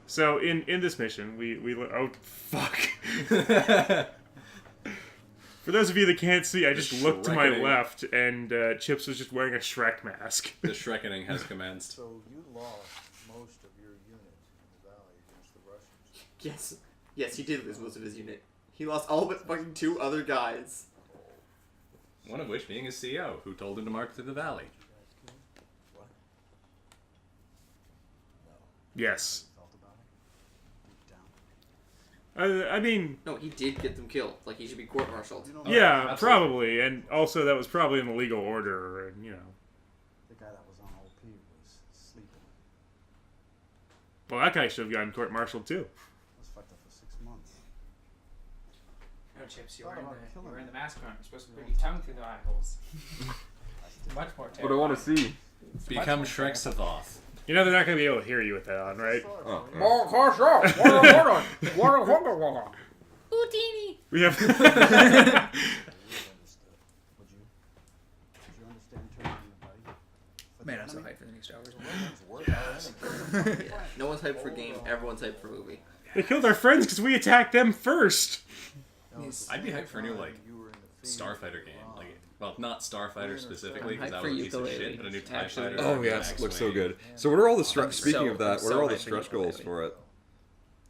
So in this mission, we oh fuck. For those of you that can't see, I just looked to my left, and Chips was just wearing a Shrek mask. The Shrekening has commenced. So you lost most of your unit in the valley against the Russians. Yes, he did lose most of his unit. He lost all but fucking 2 other guys. One of which being his CEO, who told him to march through the valley. What? No. Yes. You felt about it? Deep down. I mean... No, he did get them killed. Like, he should be court-martialed. Yeah, absolutely. probably. And also, that was probably in the legal order, and, you know. The guy that was on OP was sleeping. Well, that guy should have gotten court-martialed, too. Was fucked up for 6 months. No, Chips, you Thought were about killing in him. the mask arm. You're supposed to put your tongue through the eye holes. Much more terrible. What I want to see. Become Shrek Sathoth. You know they're not going to be able to hear you with that on, right? Oh, We have... You really understood. Would you? Did you understand turning your body? For Man, the I'm so enemy? hyped for the next hours. Yeah. No one's hyped for game. Everyone's hyped for movie. They killed our friends because we attacked them first! I'd be hyped for a new, like, You were in the field. Starfighter game. Like, well, not Starfighter specifically, I'm because that hyped for was a piece of Ukulele. shit, but a new TIE Actually, Fighter. Oh yeah, it looks so good. So what are all the stretch? Speaking of that, what are all the stretch goals for it?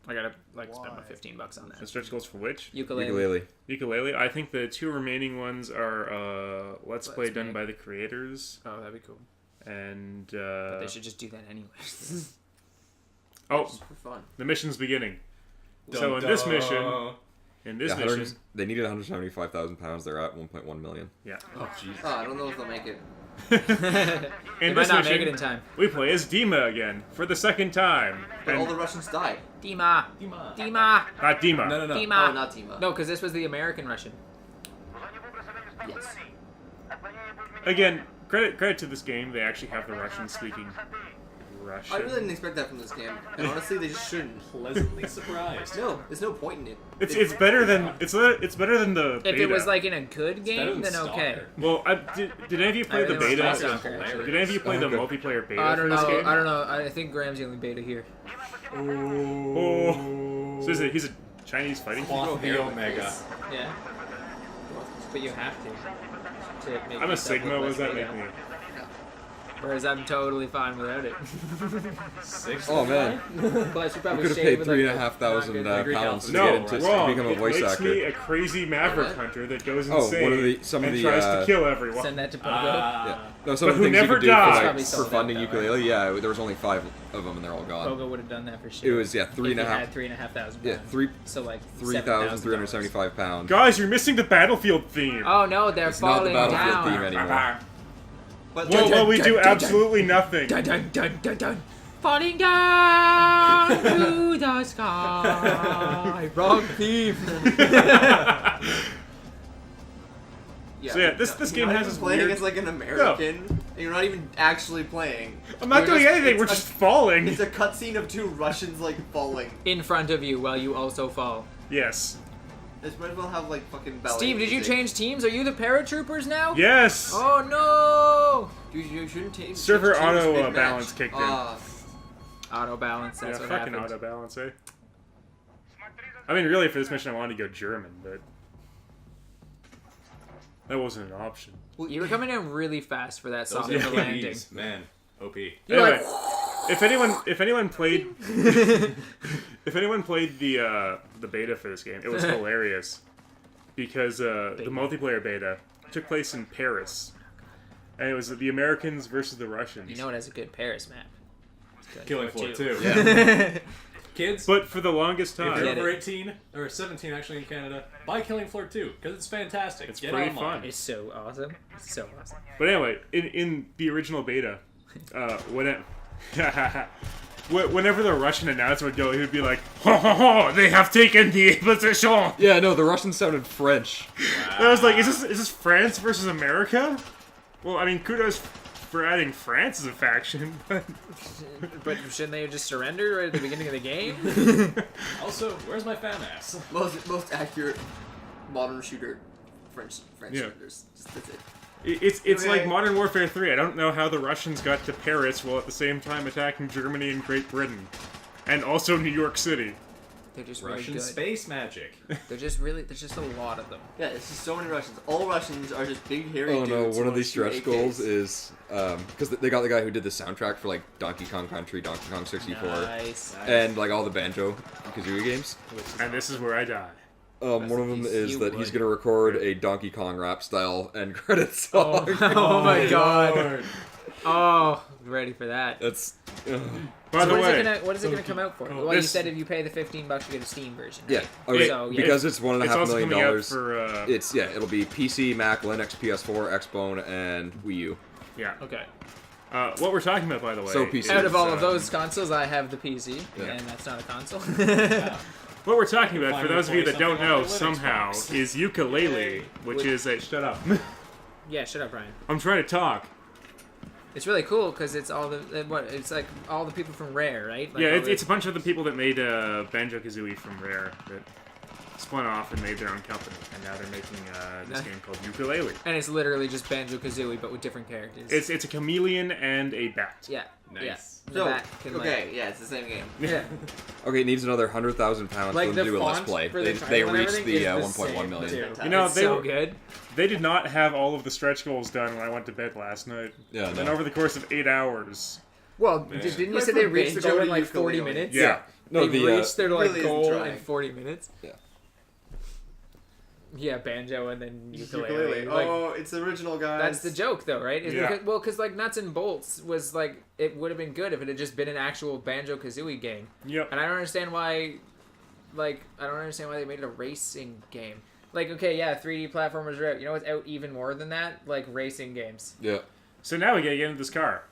I gotta spend my $15 on The that. stretch goals for which? Ukulele. Ukulele. Ukulele. I think the 2 remaining ones are Let's Play done by the creators, Oh, that'd be cool. and But they should just do that anyway. Just for fun. the mission's beginning. Dun, So in dun. this mission, They needed 175,000 pounds. They're at 1.1 million. yeah. Oh, Jesus. Oh, I don't know if they'll make it. They In might this not make it mission, in time. we play as Dima again for the second time. But And all the Russians died. Dima. Dima. Dima. not Dima. No. Dima. Oh, not Tima. No, because this was the American Russian. Yes. Again, credit to this game. They actually have the Russian speaking Russian. I really didn't expect that from this game. And honestly, they just shouldn't. Pleasantly surprised. No, there's no point in it. It's better than better than the If beta. it was like in a good better game, than then okay. Stalker. Well, did any of you play the really want beta? Stalker, Did any of you play the Okay. multiplayer beta I for don't this know. game? I don't know. I think Graham's the only beta here. Oh. So he's a Chinese fighting Cloth the hair Omega. face. Yeah. But you have to make I'm a yourself Sigma. look What does less that beta. make me? Whereas I'm totally fine without it. 6. Oh man, Plus, you I probably could have shave paid with, like, $3,500 pounds to No, get into wrong. become a It voice makes actor. me a crazy maverick What? hunter that goes Oh, insane one of some of and the, tries to kill everyone. Send that to Pogo. Yeah. No, some But of who the things you never could do dies. for, Probably for sold out, funding though, right? ukulele. Yeah, there was only 5 of them, and they're all gone. Pogo would have done that for sure. It was If he had 3,500. Yeah, So like 3,375 pounds. Guys, you're missing the battlefield theme. Oh no, they're It's not the falling battlefield down. theme anymore. But Well, we do absolutely nothing. Dun, dun, dun, dun, dun. Falling down to the sky. Wrong theme. So yeah, this game you're not has even this playing weird- as like an American, and you're not even actually playing. I'm not You're doing anything. We're it's just falling. It's a cutscene of 2 Russians like falling. In front of you while you also fall. Yes. This might as well have like fucking ballet. Steve, did you music. change teams? Are you the paratroopers now? Yes. Oh no! Dude, you shouldn't take. Server change teams auto mid-match. balance kicked in. Auto balance, that's Yeah, what fucking happened. auto balance, eh? I mean, really, for this mission, I wanted to go German, but that wasn't an option. You were coming in really fast for that song Those for landing. APs, man. OP. You're Anyway, like, if anyone played the beta for this game, it was hilarious because the multiplayer beta took place in Paris, and it was the Americans versus the Russians. you know it has a good Paris map. It's good. Killing Floor 2. Yeah. Kids, But for the longest if you're time, Get over it. 18, or 17 actually in Canada, buy Killing Floor 2, because it's fantastic. It's Get pretty online. fun. It's so awesome. It's so awesome. but anyway, in the original beta, whenever the Russian announcer would go, he would be like, "Ho ho ho! They have taken the position." Yeah, no, the Russians sounded French. And I was like, "Is this France versus America?" Well, I mean, kudos for adding France as a faction, but But shouldn't they have just surrendered right at the beginning of the game? Also, where's my fat ass? Most accurate modern shooter, French Yeah. shooters. Just, that's it. it's Okay. like Modern Warfare 3. I don't know how the Russians got to Paris while at the same time attacking Germany and Great Britain. And also New York City. They're just really Russian good. space magic. There's just a lot of them. Yeah, it's just so many Russians. All Russians are just big hairy Oh dudes. no, who one of want these to shoot stretch AKs. goals is because they got the guy who did the soundtrack for like Donkey Kong Country, Donkey Kong 64, Nice. and like all the Banjo Kazooie games. And this is where I die. One of them is You that he's would. gonna record a Donkey Kong rap style end credit song. Oh my god. Lord. Oh, ready for that. That's. By the way, What is it gonna come out for? Well, you this- said if you pay the $15, you get a Steam version. Yeah. Right? Okay. So, yeah. Because it's it's $1.5 also million. coming out for It'll be PC, Mac, Linux, PS4, Xbone, and Wii U. yeah. Okay. What we're talking about, by the way, So PC. Out of all of is, those consoles, I have the PC, Yeah. and that's not a console. what we're talking about, for Find those of you that don't 20-something know, on the Linux somehow, box. is ukulele, which is a shut up. Yeah, shut up, Brian. I'm trying to talk. It's really cool because it's all the it's like all the people from Rare, right? Like Yeah, all it's a bunch of the people that made Banjo Kazooie from Rare that spun off and made their own company, and now they're making this game called Ukulele. and it's literally just Banjo Kazooie but with different characters. It's a chameleon and a bat. yeah, Nice. yeah. So, That can, okay, yeah, it's the same game. yeah. Okay, it needs another 100,000 pounds Like for them the to do a Let's font Play. for the They title and reached everything the is the 1.1 same, million. too. You know, It's they so were- good. They did not have all of the stretch goals done when I went to bed last night. Yeah, And no. over the course of 8 hours. Well, didn't you Went say they from reached the Banjo goal in to like 40 ukulele. minutes? Yeah. No, They the reached their like really isn't goal in trying. 40 minutes. Yeah. Yeah, banjo and then ukulele. Ukulele. Like, Oh, it's original, guys. that's the joke, though, right? Is Yeah. because like Nuts and Bolts was like it would have been good if it had just been an actual Banjo Kazooie game, Yep. and I don't understand why. Like I don't understand why they made it a racing game. Like okay, yeah, 3D platformers are out. You know what's out even more than that? Like racing games. Yeah. So now we gotta get into this car.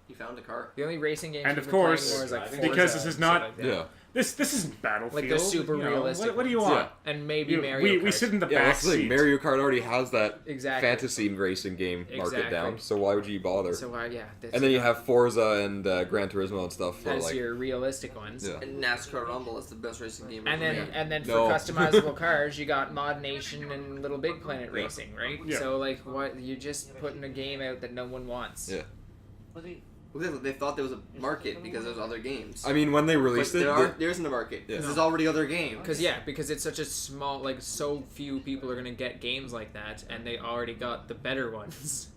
He found a car. The only racing games And we've of been playing course, more is like because Forza this is and stuff not- like that. Yeah. This isn't Battlefield. Like the super you know, realistic What do you ones. want? And maybe You- Mario we Kart. sit in the Yeah, back that's the thing. seat. Mario Kart already has that Exactly. fantasy racing game market Exactly. down, so why would you bother? So yeah, that's And then you have Forza and Gran Turismo and stuff for as like. your realistic ones. Yeah. And NASCAR Rumble is the best racing game And ever then, made. and then for No. customizable cars, you got Mod Nation and Little Big Planet Racing, right? Yeah. So like, what you're just putting a game out that no one wants. Yeah. Well, they thought there was a market because there's other games. I mean, when they But released it, there isn't a market. Yeah. Because there's already other games. Because it's such a small, like so few people are gonna get games like that, and they already got the better ones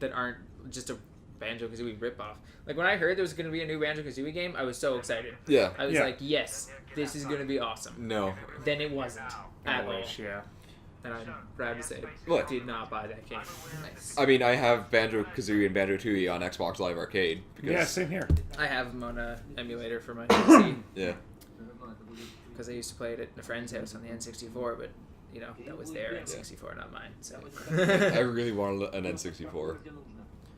that aren't just a Banjo Kazooie ripoff. Like when I heard there was gonna be a new Banjo Kazooie game, I was so excited. yeah. I was Yeah. like, yes, this is gonna be awesome. No. Then it wasn't at all, Yeah. and I'm proud to say, What? did not buy that game. Nice. I mean, I have Banjo Kazooie and Banjo Tooie on Xbox Live Arcade because Yeah, same here. I have them on a emulator for my PC yeah. because I used to play it at a friend's house on the N64, but you know that was their N64, not mine. So I really wanted an N64.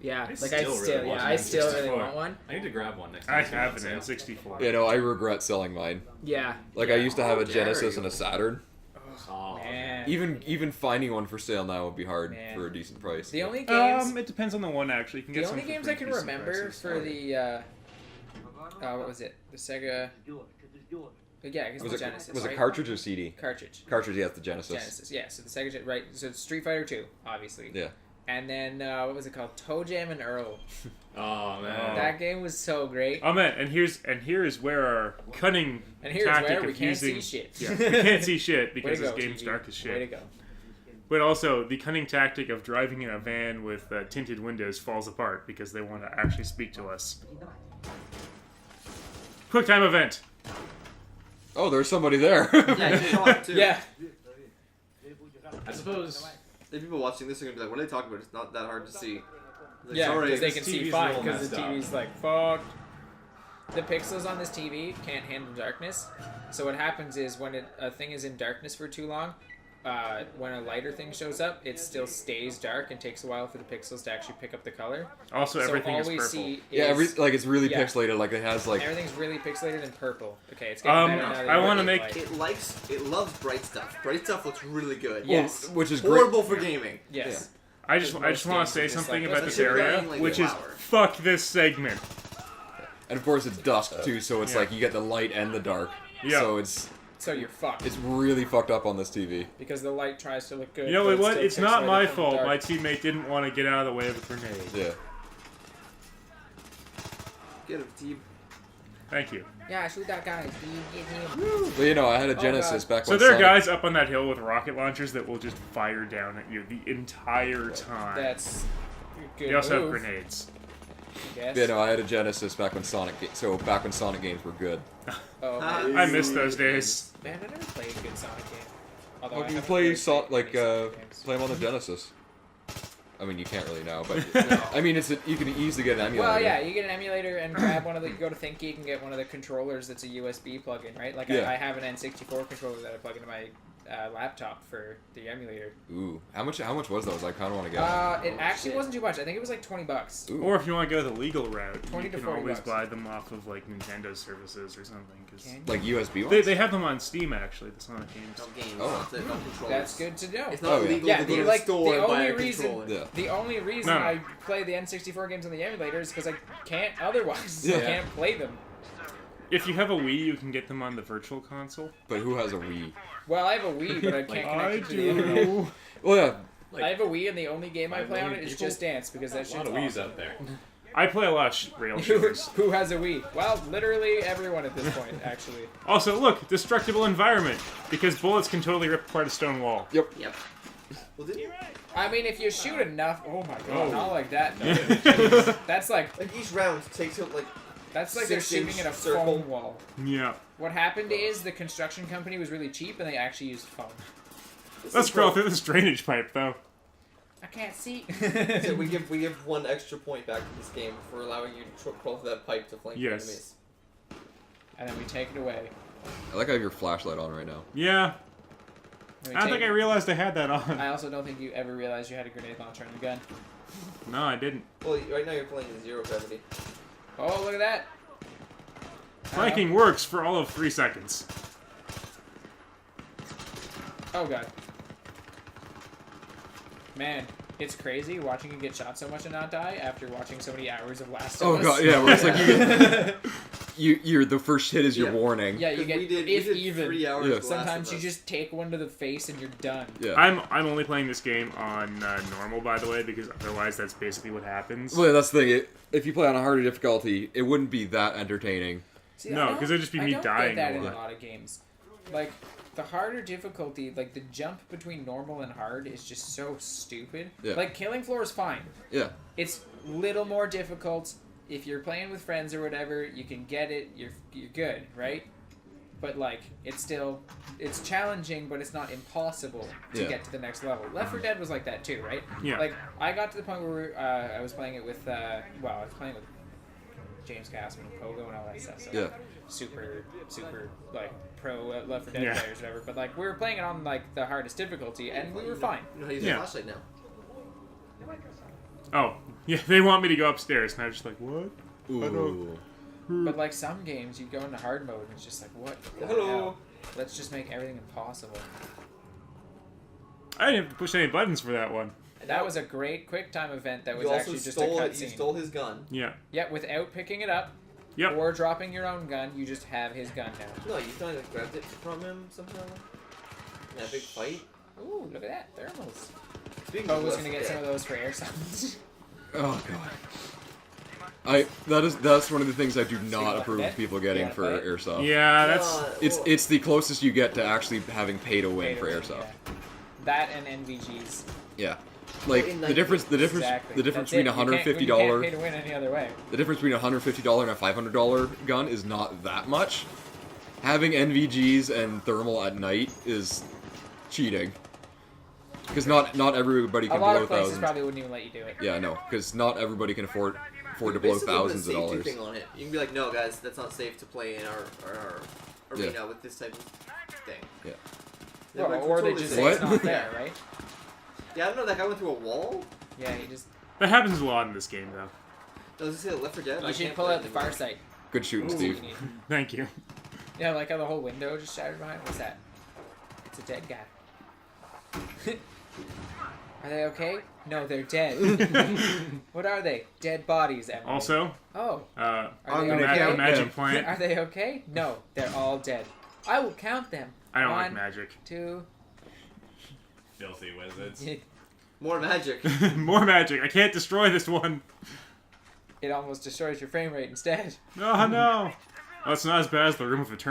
yeah, I like still I really still, want yeah, an I still really N64. want one. I need to grab one next time. I it's have on an sale. N64. You know, I regret selling mine. Yeah, Like I used to have a dare Genesis you. and a Saturn. Oh, man. Even finding one for sale now would be hard Man. for a decent price. The only games, It depends on the one actually. You can get the some only for games I pretty can decent remember prices. for the what was it? The Sega. Yeah, I guess was the it Genesis. was it right? cartridge or CD? Cartridge. Cartridge, yeah, it's the Genesis. Genesis, yeah. So the Sega, right? So it's Street Fighter 2, obviously. Yeah. And then what was it called? Toe Jam and Earl. oh man. That game was so great. Oh man, and here is where our cunning And here's tactic where we of can't using see shit. yeah, we can't see shit Way because to this go, game's TV. dark as Way to shit. go. But also the cunning tactic of driving in a van with tinted windows falls apart because they want to actually speak to us. Quick time event. Oh, there's somebody there. Yeah, you saw it too. Yeah. I suppose. The people watching this are gonna be like, what are they talking about? It's not that hard to see. Like, Yeah, sorry, because they this can see TV's a fine little because the messed up. TV's like fucked. The pixels on this TV can't handle darkness. So what happens is when a thing is in darkness for too long, when a lighter thing shows up, it still stays dark and takes a while for the pixels to actually pick up the color. Also, everything so all is we purple. see is yeah, it's really Yeah. pixelated. Like it has like everything's really pixelated and purple. Okay, it's getting better now that I you're wanna in make- light. It loves bright stuff. Bright stuff looks really good. Yes. which is great. Horrible for gaming. Yes. I just want to say games are just something like- about this Especially area, playing, like, which an is hour. fuck this segment. And of course it's dusk too, so it's Yeah. like you get the light and the dark. Yeah. So it's So you're fucked really fucked up on this TV. because the light tries to look good. You know but what? still It's not pixelated my from fault. dark. My teammate didn't want to get out of the way of a grenade. Yeah. Get him, team. Thank you. Yeah, shoot that guy. Get him. But you know, I had a Oh, Genesis God. back So when there are Sonic- guys up on that hill with rocket launchers that will just fire down at you the entire time. That's a good They also move, have grenades. I guess. Yeah, no, I had a Genesis back when back when Sonic games were good. Oh, Ah. man. I miss those days. Man, I never played a good Sonic game. Although How I can you haven't play really Sonic played many Sonic games. play them on the Genesis? I mean, you can't really now, but I mean, you can easily get an emulator. Well, yeah, you get an emulator and grab one of the. You go to ThinkGeek and get one of the controllers that's a USB plug-in, right? Like Yeah. I have an N64 controller that I plug into my laptop for the emulator. Ooh, how much was those? I kind of want to get. It actually wasn't too much. I think it was like $20. Ooh. Or if you want to go the legal route, 20 you to can 40 always bucks. buy them off of like Nintendo services or something. Cause Can you? Like USB ones? they have them on Steam actually. The Sonic games. No games. Oh. No controllers. That's good to know. It's not Oh, yeah. illegal Yeah, to go the- to like, the store the and buy only a reason- controller. Yeah. The only reason No. I play the N64 games on the emulator is because I can't otherwise. Yeah. I can't play them. If you have a Wii, you can get them on the Virtual Console. But who has a Wii? Well, I have a Wii, but I can't connect I it to the internet. do. Well, yeah. I have a Wii, and the only game I Five play on million it is people? Just Dance because that A lot shit's of Wii's awesome. out there. I play a lot of rail Who, shooters. who has a Wii? Well, literally everyone at this point, actually. Also, look, destructible environment because bullets can totally rip apart a stone wall. Yep. Well, didn't you? I mean, if you shoot enough, oh my god, Oh. not like that. No. Jeez. That's like Like each round takes out like. they're 6-inch shooting at a circle. foam wall. Yeah, What happened is the construction company was really cheap, and they actually used foam. let's crawl through this drainage pipe though. I can't see. So we give one extra point back to this game for allowing you to crawl through that pipe to flank Yes. enemies. And then we take it away. I like I have your flashlight on right now. Yeah, And we I don't take- think I realized I had that on. I also don't think you ever realized you had a grenade launcher on your gun. No, I didn't. Well, right now you're playing in zero gravity. Oh, look at that. Flanking works for all of 3 seconds. Oh god. Man, it's crazy watching you get shot so much and not die after watching so many hours of Last of Oh Us. god, yeah. Where it's like you're the first hit is your Yeah. warning. Yeah, you 'Cause get we did even. 3 hours. Yeah. of Last Sometimes of you Us. just take one to the face and you're done. Yeah. I'm only playing this game on normal, by the way, because otherwise that's basically what happens. Well, yeah, that's the thing. If you play on a harder difficulty, it wouldn't be that entertaining. See, No, I don't- 'cause it'd just be I me don't dying get that a in a lot. lot of games. Like the harder difficulty, like the jump between normal and hard is just so stupid. Yeah. Like Killing Floor is fine. Yeah. It's little more difficult. If you're playing with friends or whatever, you can get it. You're good, right? But like, it's challenging, but it's not impossible to Yeah. get to the next level. Left 4 Dead was like that too, right? Yeah. Like I got to the point where I was playing it with I was playing with James Castman, Pogo, and all that stuff. So Yeah. super like pro Left 4 Dead Yeah. players, whatever. But like we were playing it on like the hardest difficulty, and we were fine. You know how to use Yeah. a flashlight now. Oh, yeah, they want me to go upstairs, and I'm just like, what? Ooh. But like some games, you go into hard mode, and it's just like, what? the Hello. hell? Let's just make everything impossible. I didn't have to push any buttons for that one. That was a great quick time event that was You also actually just a stole You cutscene. stole his gun. Yeah. Yeah, without picking it up Yep. or dropping your own gun, you just have his gun now. No, you kind of grabbed it from him somehow. In that big fight. Ooh, look at that thermals. Speaking Oh, of was Left gonna 4 get some Dead, of those for airsoft. Oh god. That's one of the things I do not approve of people getting Yeah, for right. airsoft. Yeah, that's... It's the closest you get to actually having pay to win for airsoft. Yeah. That and NVGs. Yeah. Like in the like- difference Exactly. the difference That's between it. You can't pay $150 to win any other way. the difference between $150 and a $500 gun is not that much. Having NVGs and thermal at night is cheating. Because not everybody A can lot blow of places thousands. probably wouldn't even let you do it. Yeah, no, because not everybody can afford to blow basically put a thousands of safety dollars. thing on it. You can be like, no, guys, that's not safe to play in our arena with this type of thing. Yeah. Well, but or they totally just safe. say it's What? not there, right? Yeah, I don't know. That guy went through a wall. Yeah, you just. That happens a lot in this game, though. No, does it say Left 4 Dead? I You should can't pull play out the it anymore. far sight. Good shooting, Ooh, Steve. you need- Thank you. Yeah, like how the whole window just shattered behind. What's that? It's a dead guy. Are they okay? No, they're dead. What are they? Dead bodies, Emily. Also, Oh. uh, Are they gonna the okay? count the magic them. plant. Are they okay? No, they're all dead. I will count them. I don't like 1, magic. 2. Filthy wizards. More magic. More magic. I can't destroy this one. It almost destroys your frame rate instead. Oh, no. Oh, it's not as bad as the Room of Eternity.